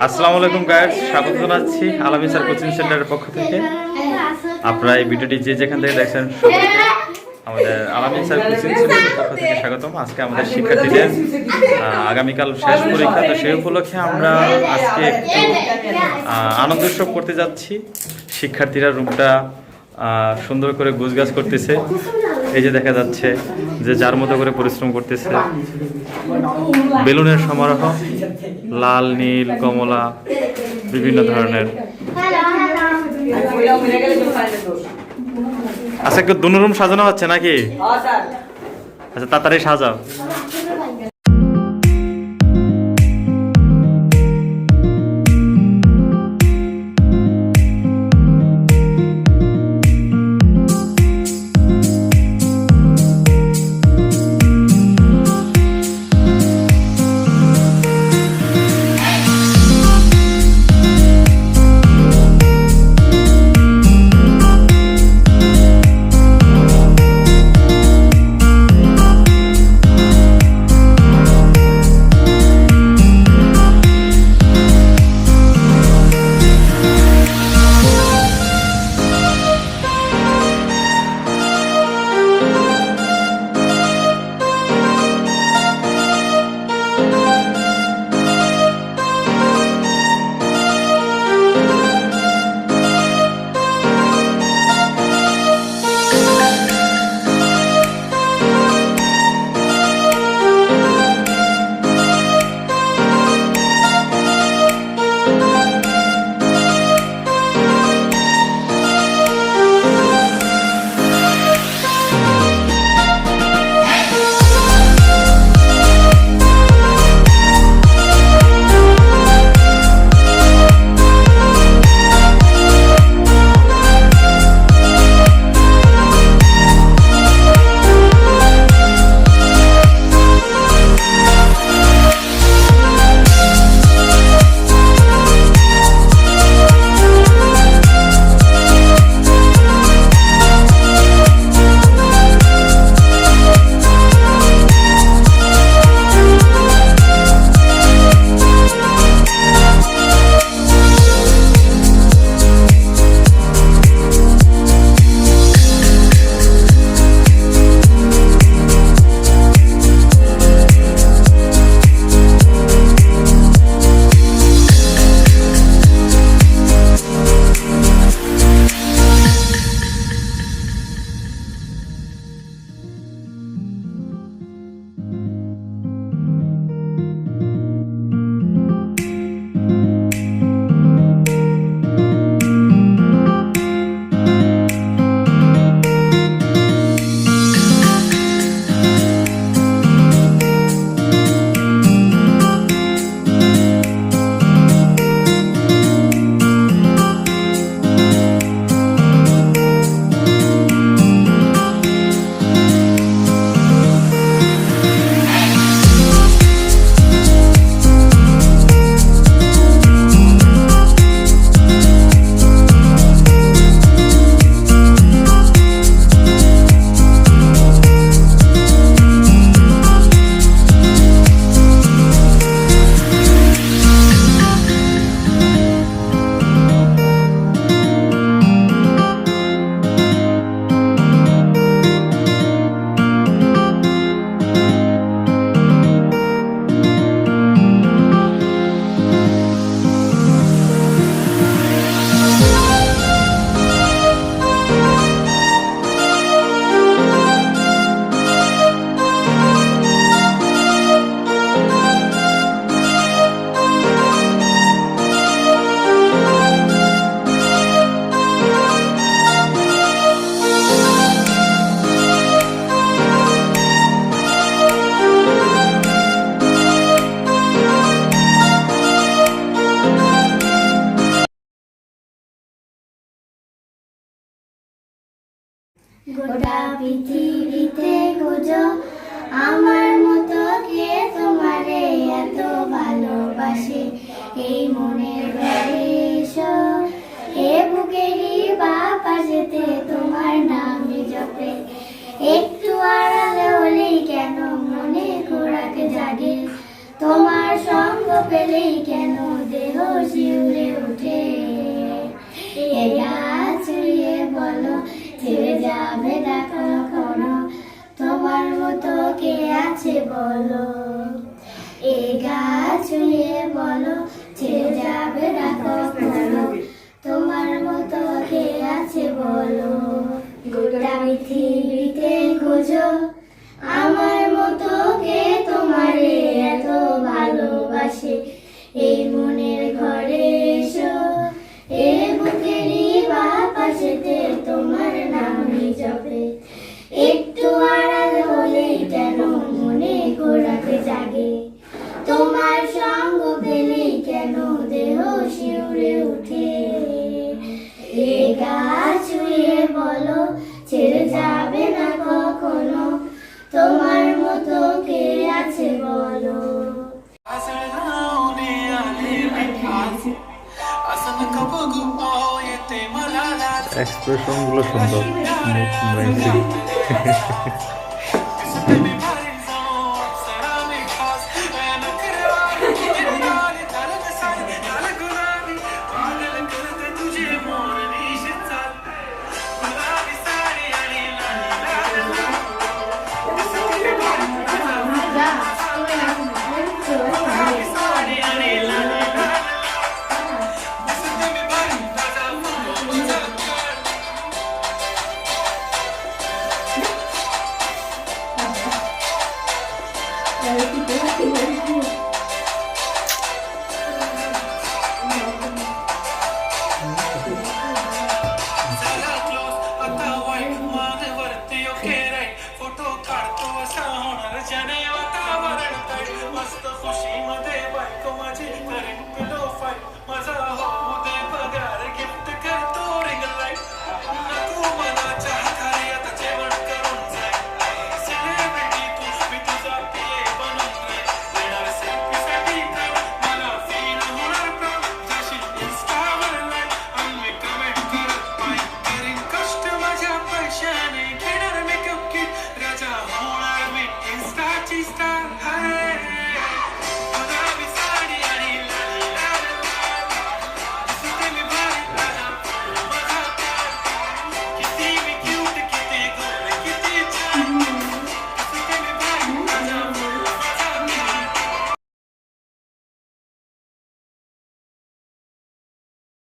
আসসালামু আলাইকুম গাইস, স্বাগত জানাচ্ছি আলামিন স্যার কোচিং সেন্টারের পক্ষ থেকে। আপনারা এই ভিডিওটি যে যেখান থেকে দেখছেন সবাইকে আমাদের আলামিন স্যার কোচিং সেন্টারের পক্ষ থেকে স্বাগতম। আজকে আমাদের শিক্ষার্থীদের আগামীকাল শেষ পরীক্ষা, তো সেই উপলক্ষে আমরা আজকে একটু আনন্দ উৎসব করতে যাচ্ছি। শিক্ষার্থীরা রুমটা সুন্দর করে গোছগাছ করতেছে। এই যে দেখা যাচ্ছে যে যার মতো করে পরিশ্রম করতেছে। বেলুনের সমারোহ, লাল, নীল, কমলা, বিভিন্ন ধরনের। আচ্ছা, একটু দুনো রুম সাজানো হচ্ছে নাকি? আচ্ছা, তাড়াতাড়ি সাজাও। গোটা পৃথিবীতে খুঁজো আমার মতো কে তোমারে এত ভালোবাসে, এই মনের ঘরে এসো, এ বুকেরই বাপাশেতে তোমার নামে জপে। একটু আড়ালে হলেই কেন মনে খোরাক জাগে, তোমার সঙ্গ পেলেই কেন দেহ এক্সপ্রেশন গুলো সুন্দর মুখ